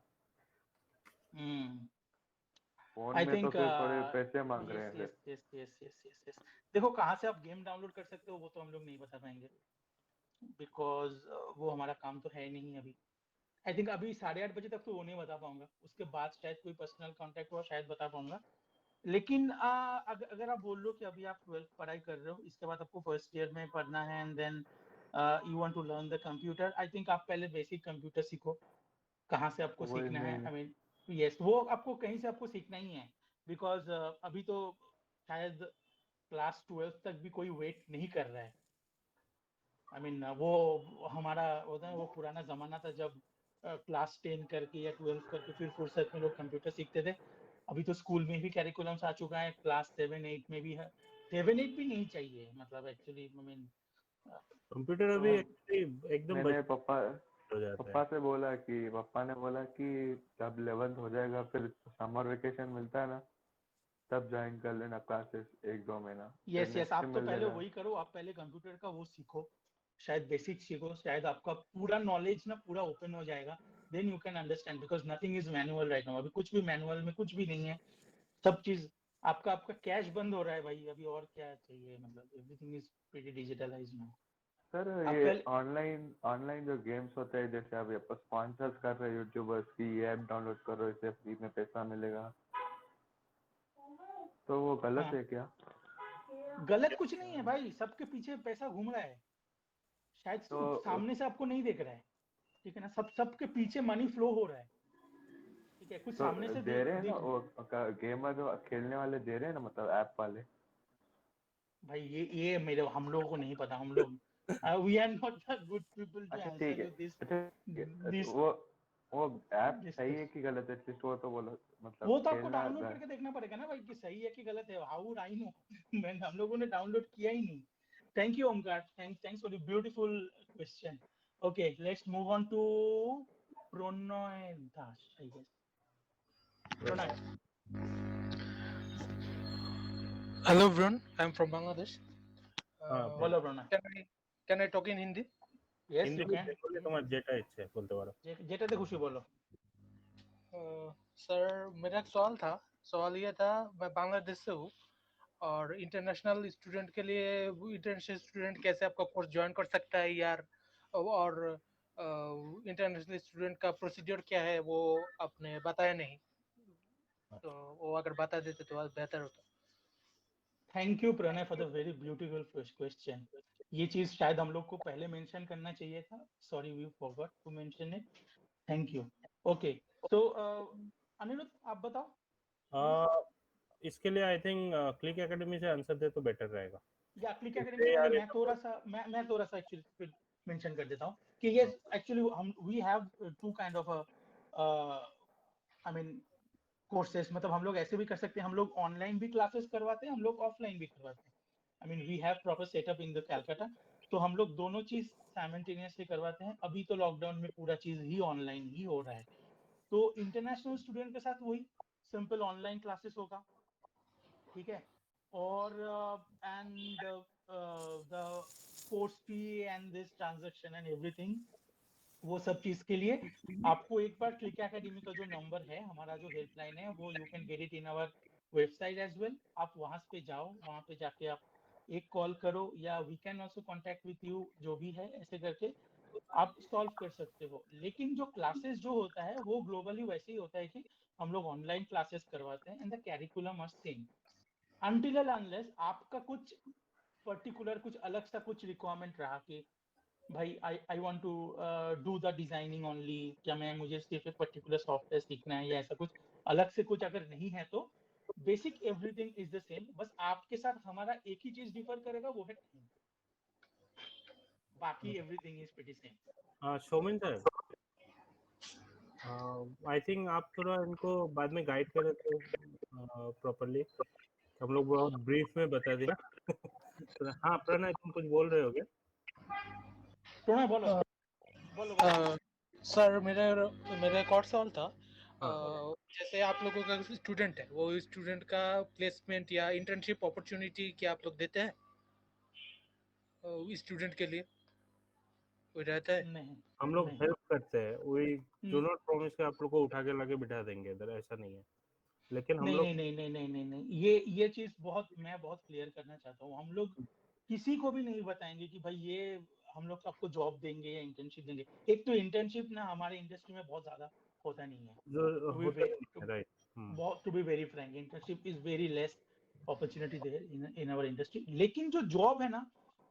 फोन आई में तो थिंक फिर थोड़े पैसे मांग रहे यस हैं yes yes yes yes yes yes देखो कहाँ से आप गेम डाउनलोड कर सकते हो वो तो हम लोग नहीं बता पाएंगे, बिकॉज वो हमारा काम तो है नहीं अभी। आई थिंक अभी 8:30 बजे तक तो वो नहीं बता पाऊंगा, उसके बाद शायद कोई पर्सनल कांटेक्ट हुआ शायद बता पाऊंगा। लेकिन अगर आप बोल लो कि अभी आप 12th पढ़ाई कर रहे हो, इसके बाद आपको फर्स्ट ईयर में पढ़ना है and then you want to learn the computer, I think आप पहले बेसिक कंप्यूटर सीखो, कहाँ से आपको वही सीखना है। मैं आई मीन यस, वो आपको कहीं से आपको सीखना ही है, बिकॉज अभी तो शायद क्लास 12th तक भी कोई वेट नहीं कर रहा है। आई मीन वो हमारा होता है वो पुराना जमाना था जब क्लास 10 करके या 12 करके फिर फुर्सत में लोग कंप्यूटर सीखते थे। अभी तो स्कूल में भी कैरिकुलम्स आ चुका है, क्लास 7-8 में भी है। 7-8 भी नहीं चाहिए, मतलब एक्चुअली आई मीन कंप्यूटर अभी actually एकदम मैंने बचपन हो जाता है। पापा से बोला कि पापा ने बोला कि जब 11th हो जाएगा फिर समर वेकेशन मिलता है ना, तब ज्वाइन कर लेना क्लासेस 1-2 महीना, फिर यस यस, नेक्स्ट आप तो मिल पहले जाएगा। वही करो, आप पहले कंप्यूटर का वो सीखो, शायद बेसिक सीखो, शायद आपका पूरा नॉलेज ना पूरा ओपन हो जाएगा, then you can understand, because nothing is manual right now. अभी कुछ भी मैनुअल में कुछ भी नहीं है, सब चीज आपका आपका कैश बंद हो रहा है भाई, अभी और क्या चाहिए, मतलब everything is pretty digitalised now. Sir आप ये पहले ऑनलाइन जो गेम्स होते हैं, जैसे अभी आप स्पॉन्सर्स कर रहे हैं यूट्यूबर्स की, ये ऐप डाउनलोड करो इससे फ्री में पैसा मिलेगा, तो वो गलत हाँ, है क्या? गलत कुछ नहीं है भाई, सबके पीछे पैसा घूम रहा है, शायद तो सामने से आपको नहीं देख रहा है, ठीक है ना, सबके पीछे मनी फ्लो हो रहा है, ठीक है, कुछ तो सामने से दे रहे हैं ना दिख वो गेमर जो खेलने वाले दे रहे हैं ना, मतलब ऐप वाले। भाई ये मेरे हम लोगों को नहीं पता, हम लोग we are not the good people to अच्छा ठीक आंसर है, यू दिस अच्छा ठीक है, तो दिस वो ऐप दिस सही है क्वेश्चन। कि गलत है, एटलीस्ट वो तो बोलो, वो मतलब तो आपको खेलना डाउनलोड करके देखना पड़ेगा ना भाई कि सही है कि गलत है, हाउ वुड आई नो मैं हम लोगों ने डाउनलोड किया ही नहीं। Thank you Omkar, thanks for the beautiful question. Okay, let's move on to Pranay Das, I guess. Pranay, Hello everyone, I'm from Bangladesh. हाँ, बोलो Pranay. Can I talk in Hindi? Yes Hindi you can, বললে তোমার যেটা ইচ্ছে বলতে পারো। যেটাতে খুশি বলো। सर मेरा एक सवाल था। सवाल ये था, मैं बांग्लादेश से हूँ और इंटरनेशनल स्टूडेंट के लिए इंटरनेशनल स्टूडेंट कैसे आपका कोर्स ज्वाइन कर सकता है यार, और इंटरनेशनल स्टूडेंट का प्रोसीजर क्या है वो आपने बताया नहीं, तो वो अगर बता देते तो बेहतर होता। Thank you Pranay for the very beautiful first question. ये चीज शायद हम लोग को पहले मेंशन करना चाहिए था, sorry we forgot to mention it, thank you. Okay, तो अनिरुद्ध आप बताओ प्लीज। इसके लिए आई थिंक क्लिक एकेडमी से आंसर दे तो बेटर रहेगा। या क्लिक एकेडमी इससे के बारे यार में ये मैं थोड़ा सा एक्चुअली मेंशन कर देता हूँ कि ये एक्चुअली हम we have two kind of I mean courses, मतलब हम लोग ऐसे भी कर सकते हैं, हम लोग ऑनलाइन भी क्लासेस करवाते हैं, हम लोग ऑफलाइन भी करवाते हैं। I mean we have proper setup in the Calcutta, तो हम लोग दोनों चीज साइमल्टेनियसली करवाते हैं। अभी तो लॉकडाउन में पूरा चीज ही ऑनलाइन ही हो रहा है, तो इंटरनेशनल स्टूडेंट के साथ वही सिंपल ऑनलाइन क्लासेस होगा, ठीक है। और and the course fee and this transaction and everything, वो सब चीज के लिए आपको एक बार क्लिक एकेडमी का जो नंबर है, हमारा जो हेल्पलाइन है, वो you can get it in our website as well. आप वहां पे जाओ, वहां पे जाके आप एक कॉल करो, या we can also contact with you, जो भी है ऐसे करके आप सॉल्व कर सकते हो। लेकिन जो क्लासेस जो होता है वो ग्लोबली वैसे ही होता है कि हम लोग ऑनलाइन क्लासेस करवाते हैं and the curriculum are same until and unless आपका कुछ पर्टिकुलर कुछ अलग सा कुछ रिक्वायरमेंट रहा कि भाई I want to do the designing only, क्या मैं मुझे सिर्फ एक पर्टिकुलर सॉफ्टवेयर सीखना है या ऐसा कुछ अलग से कुछ अगर नहीं है तो basic everything is the same. बस आपके साथ हमारा एक ही चीज डिफर करेगा वो है टाइम, बाकी everything is pretty same. Shomin sir, I think आप थोड़ा इनको बाद में गाइड करें तो प्रॉपरली, हम लोग बहुत ब्रीफ में बता दिया। तो हाँ प्रणय, तुम कुछ बोल रहे हो क्या? प्रणय बोलो बोलो बोलो। सर मेरा मेरा एक और सवाल था। हाँ। जैसे आप लोगों का स्टूडेंट है, वो स्टूडेंट का प्लेसमेंट या इंटर्नशिप अपॉर्चुनिटी क्या आप लोग देते हैं स्टूडेंट के लिए, कोई रहता है? नहीं हम लोग नहीं हेल्प करते हैं, वी डू न- नॉट प्रॉमिस कि आप लोग को उठा के लाके बिठा देंगे इधर, ऐसा नहीं है। लेकिन हम नहीं लोग नहीं नहीं नहीं नहीं नहीं ये चीज बहुत मैं बहुत क्लियर करना चाहता हूँ। हम लोग किसी को भी नहीं बताएंगे कि भाई ये हम लोग आपको जॉब देंगे या इंटर्नशिप देंगे। एक तो इंटर्नशिप ना हमारे इंडस्ट्री में बहुत ज्यादा होता नहीं है। जो टू होता बी नहीं है, राइट। बहुत to be very frank, internship is very less opportunity there in our industry. लेकिन जो जॉब है ना,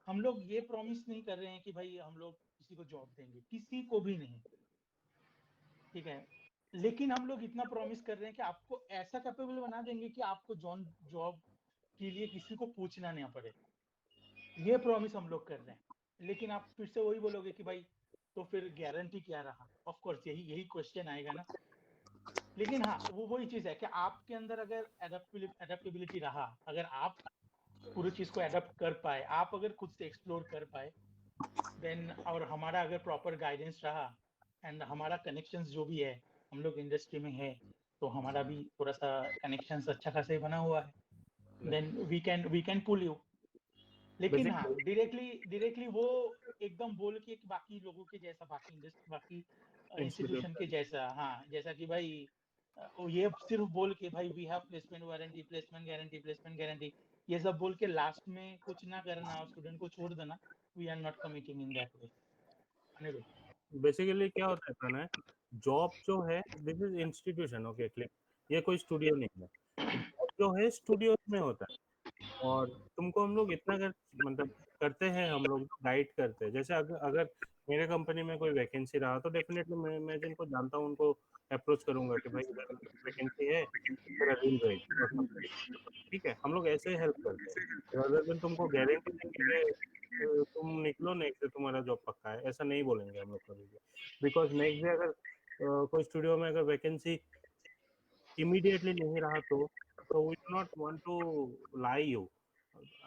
हम लोग ये प्रॉमिस नहीं कर रहे हैं कि भाई हम लोग किसी को जॉब देंगे, किसी को भी नहीं, ठीक है। लेकिन हम लोग इतना प्रॉमिस कर रहे हैं कि आपको ऐसा कैपेबल बना देंगे कि आपको जॉब के लिए किसी को पूछना नहीं पड़े। ये प्रॉमिस हम लोग कर रहे हैं। लेकिन आप फिर से वही बोलोगे कि भाई तो फिर गारंटी क्या रहा? ऑफ कोर्स यही यही क्वेश्चन आएगा ना। लेकिन हाँ, वो वही चीज है कि आपके अंदर अगर एडेप्टेबिलिटी रहा, अगर आप पूरी चीज को एडेप्ट कर पाए, आप अगर खुद से एक्सप्लोर कर पाए, देन और हमारा अगर प्रॉपर गाइडेंस रहा एंड हमारा कनेक्शंस जो भी है हम लोग इंडस्ट्री में है, तो हमारा भी थोड़ा सा कनेक्शंस अच्छा खासा ही बना हुआ है, then we can pull you. लेकिन हाँ, बेसिकली डायरेक्टली वो एकदम बोल के कि बाकी लोगों के जैसा, बाकी इंस्टीट्यूट इंस्टीट्यूशन के जैसा, हाँ जैसा कि भाई वो ये सिर्फ बोल के भाई we have placement warranty, placement guarantee, ये सब बोल के लास्ट में कुछ ना करना और स्टूडेंट को छोड़ देना, we are not committing in that way. Anirudh. Basically क्या होता है प्रणय, जॉब जो है this is institution, okay Click, ये कोई स्टूडियो नहीं है। जॉब जो है स्टूडियो में होता है, और तुमको हम लोग इतना मतलब करते हैं, हम लोग गाइड करते हैं। जैसे अगर मेरे कंपनी में कोई वैकेंसी रहा तो डेफिनेटली मैं जिनको जानता हूँ उनको अप्रोच करूंगा कि भाई इधर वैकेंसी है, तेरा रील भेज और सब कुछ। ठीक है, हम लोग ऐसे हेल्प करते हैं, अदर देन तुमको गारंटी देंगे कि तुम निकलो नेक्स्ट डे तुम्हारा जॉब पक्का है, ऐसा नहीं बोलेंगे हम लोग कभी भी। बिकॉज नेक्स्ट डे अगर कोई स्टूडियो में अगर वैकेंसी इमीडिएटली नहीं रहा तो we do not want to lie you.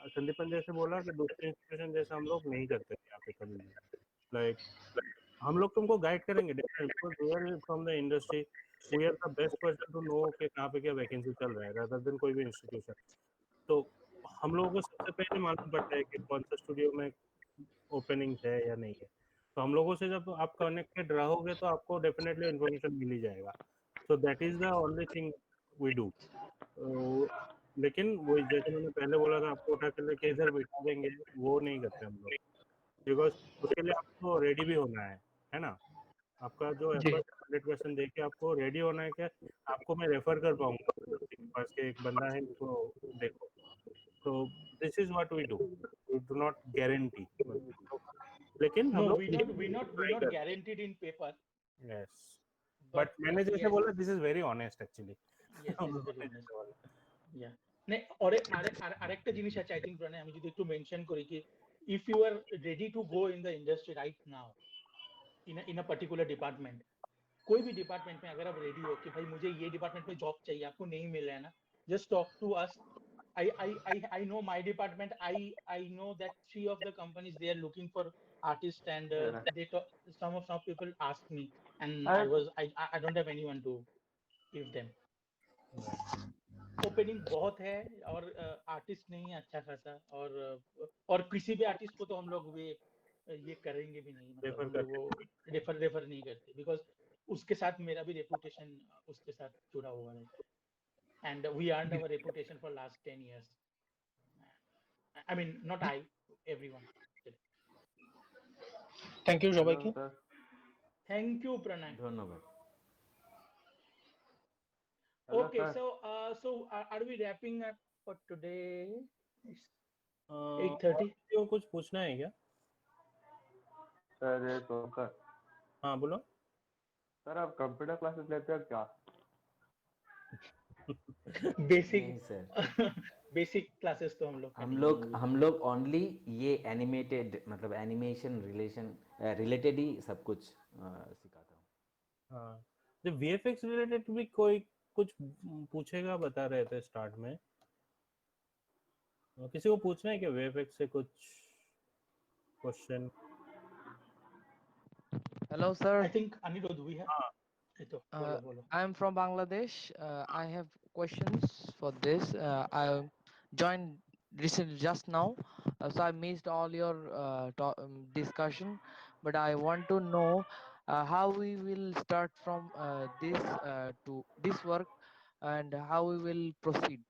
Sandipan जैसे बोला कि दूसरे इंस्टीट्यूशन जैसा हम लोग नहीं करते यहाँ पे कभी भी। लाइक हम लोग तुमको गाइड करेंगे definitely from the industry, we are the best person to know कि कहाँ पे क्या वैकेंसी चल रहा है रादर देन कोई भी इंस्टीट्यूशन। तो हम लोगों को सबसे पहले मालूम पड़ता है कि कौन सा स्टूडियो में ओपनिंग है या नहीं है। तो हम लोगों से जब आप कनेक्टेड रहोगे तो आपको डेफिनेटली इन्फॉर्मेशन मिल ही जाएगा। So that is the only thing we do. लेकिन वो जैसे मैंने पहले बोला था, आपको उठा के लेके इधर बिठा देंगे, वो नहीं करते हम लोग। बिकॉज उसके लिए आपको रेडी भी होना है ना। आपका जो जी। एफर्ट 100% देके आपको रेडी होना है कि आपको मैं रेफर कर पाऊंगा पास के एक बंदा है उसको देखो। तो this is what we do, we do not guarantee, लेकिन हम No, लोग we ट्राई not करते guaranteed in paper, हैं। यस, बट but मैंने जैसे yes, बोला this is very honest actually. yes, हम this is लोगों very ने honest. जैसे बोला। Yeah. আরেকটা জিনিস আছে, I think প্রণয় আমি যদি একটু মেনশন করি কি, if you are ready to go in the industry right now in a particular department, कोई भी डिपार्टमेंट में अगर आप रेडी हो कि भाई मुझे ये डिपार्टमेंट में जॉब चाहिए, आपको नहीं मिल रहा है ना, just talk to us. I know my department. I know that 3 of the companies they are looking for artists, and some people asked me, and I don't have anyone to give them. Opening बहुत है और artist नहीं है अच्छा खासा, और किसी भी आर्टिस्ट को तो हम लोग ये करेंगे भी नहीं, मतलब रेफर हम लोग करते वो रेफर नहीं करते, बिकॉज उसके साथ मेरा भी रेपुटेशन उसके साथ जुड़ा हुआ है, and we earn our reputation for last 10 years. I mean, not I, everyone. Thank you hello সবাইকে। স্যার। Thank you, Pranay. ধন্যবাদ। Hello Okay, sir. so are we wrapping up for today? It's और 8:30. किसी को कुछ पूछना है क्या? Sir ये सोकर हाँ बोलो। सर आप कंप्यूटर क्लासेस लेते हो क्या? Basic नहीं सर, basic classes तो हम लोग हम लोग ओनली ये एनिमेटेड मतलब एनिमेशन रिलेटेड ही सब कुछ सिखाता हूँ। हाँ, जो VFX रिलेटेड भी कोई कुछ पूछेगा बता रहे थे स्टार्ट में। किसी को पूछना है क्या VFX से कुछ question? Hello, sir. I think Anirudh, we have. हाँ, Ito, Uh, bolo. I am from Bangladesh. I have questions for this. I joined recently just now, so I missed all your discussion. But I want to know how we will start from this to this work and how we will proceed.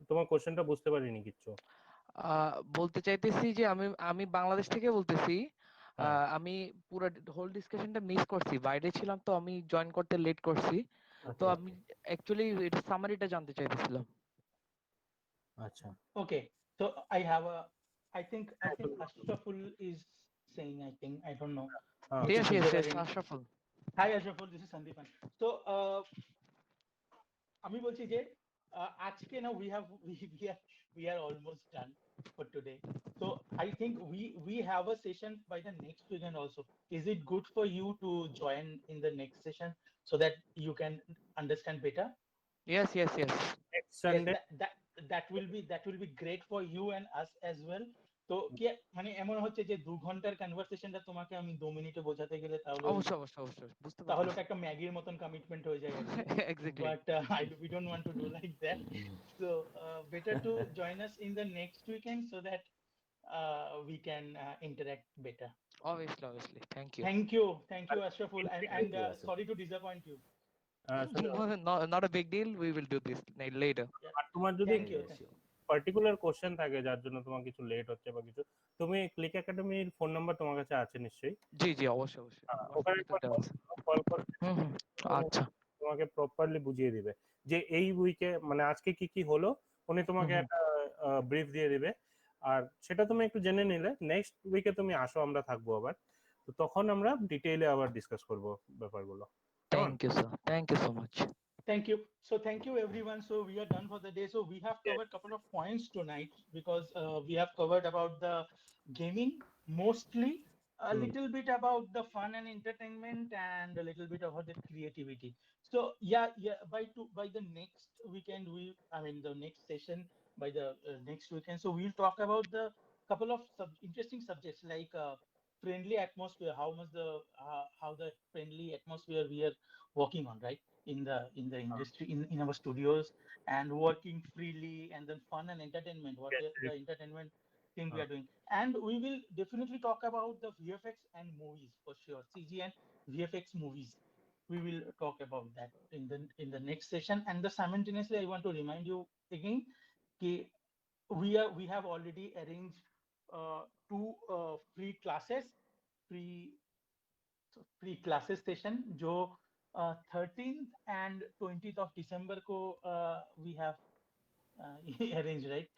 তোমার কোশ্চেনটা বুঝতে পারিনি কিচ্ছু। বলতে চাইতেছি যে আমি আমি বাংলাদেশ থেকে বলতেছি। হ্যাঁ, আমি পুরো হোল ডিসকাশনটা মিস করছি, বাইরে ছিলাম তো আমি জয়েন করতে লেট করছি। তো আচ্ছা আমি অ্যাকচুয়ালি এটা সামারিটা জানতে চাইতেছিলাম। আচ্ছা। Okay, so I think Ashraful is saying, I don't know. हाँ, Maybe Yes, yes, Sandeep yes, again. Ashraful. Hi Ashraful, this is Sandeepan. So আমি বলছি যে আজকে না we are almost done for today. So I think we have a session by the next weekend also. Is it good for you to join in the next session so that you can understand better? Yes, yes, yes. Next Yes, Sunday that will be great for you and us as well. তো কি মানে এমন হচ্ছে যে 2 ঘন্টার কনভারসেশনটা তোমাকে আমি 2 মিনিটে বোঝাতে গেলে তাহলে অবশ্যই অবশ্যই অবশ্যই বুঝতে তাহলে পারছি। ওটা একটা ম্যাগির মতন কমিটমেন্ট হয়ে যায় আর কি। Exactly. But we don't want to do like that. So better to join us in the next weekend so that we can interact better. Obviously. Thank you. Thank you, Ashraful, and you, Ashraf. sorry to disappoint you. Not a big deal. We will do this later. আর তোমার যদি Thank you. Particular question থাকে যার জন্য তোমার কিছু late হচ্ছে বা কিছু, তুমি ক্লিক একাডেমির ফোন নাম্বার তোমার কাছে আছে নিশ্চয়ই। জি জি অবশ্যই অবশ্যই। ওখানে একবার কল করে আচ্ছা তোমাকে প্রপারলি বুঝিয়ে দিবে যে এই উইকে মানে আজকে কি কি হলো, উনি তোমাকে একটা ব্রিফ দিয়ে দিবে। আর সেটা তুমি একটু জেনে নিলে নেক্সট উইকে তুমি আসো, আমরা থাকবো আবার, তো তখন আমরা ডিটেইলে আবার ডিসকাস করব ব্যাপারগুলো। Thank you sir, thank you so much. Thank you. So thank you everyone. So we are done for the day. So we have covered a couple of points tonight because we have covered about the gaming mostly, a little bit about the fun and entertainment, and a little bit about the creativity. So yeah, by the next weekend, the next session by the next weekend. So we'll talk about the couple of interesting subjects like friendly atmosphere, how the friendly atmosphere we are working on, right? In the industry, in our studios, and working freely, and then fun and entertainment, what the entertainment thing we are doing. And we will definitely talk about the VFX and movies for sure, CG and VFX movies. We will talk about that in the next session. And simultaneously I want to remind you again ki we have already arranged 2 free classes session जो 13th and 20th of December को we have arranged, right?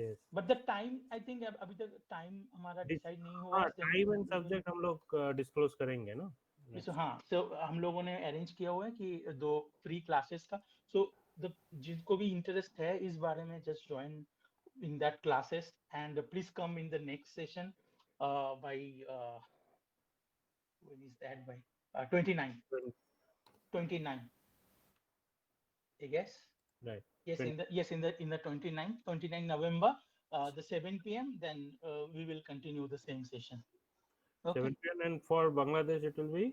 Yes. But the time, I think अभी तक time हमारा decide नहीं हुआ है। Time and subject हम लोग डिस्क्लोज करेंगे ना। So हाँ, so हम लोगों ने अरेंज किया हुआ है कि 2 फ्री क्लासेस का। So जिसको भी इंटरेस्ट है इस बारे में, just join in that classes and please come in the next session by when is that, by 29 I guess. Right. Yes, in the 29 November, the 7 p.m. Then we will continue the same session. Okay. 7 p.m. and for Bangladesh it will be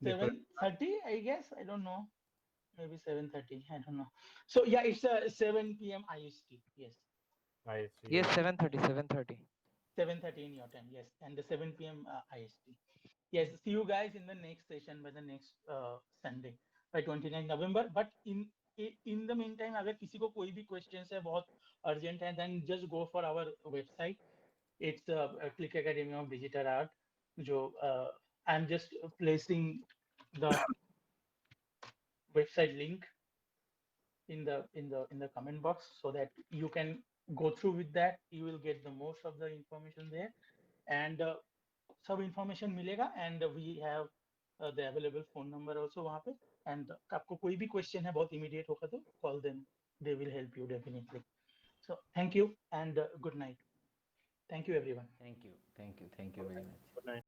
7:30, I guess. I don't know. Maybe 7:30. I don't know. So yeah, it's 7 p.m. IST. Yes. I see. Yes, 7:30. 7:30 in your time. Yes, and the 7 p.m. IST. Yes. See you guys in the next session by the next Sunday by 29 November. But in the mean time अगर किसी को कोई भी question है बहुत urgent है, then just go for our website. It's Click Academy of Digital Art. जो I'm just placing the website link in the comment box so that you can go through with that. You will get the most of the information there, and सब information मिलेगा, and we have the available phone number also वहाँ पे. And आपको कोई भी question है बहुत immediate होगा तो call them. They will help you definitely. So thank you and good night. Thank you everyone. Thank you very much. Good night.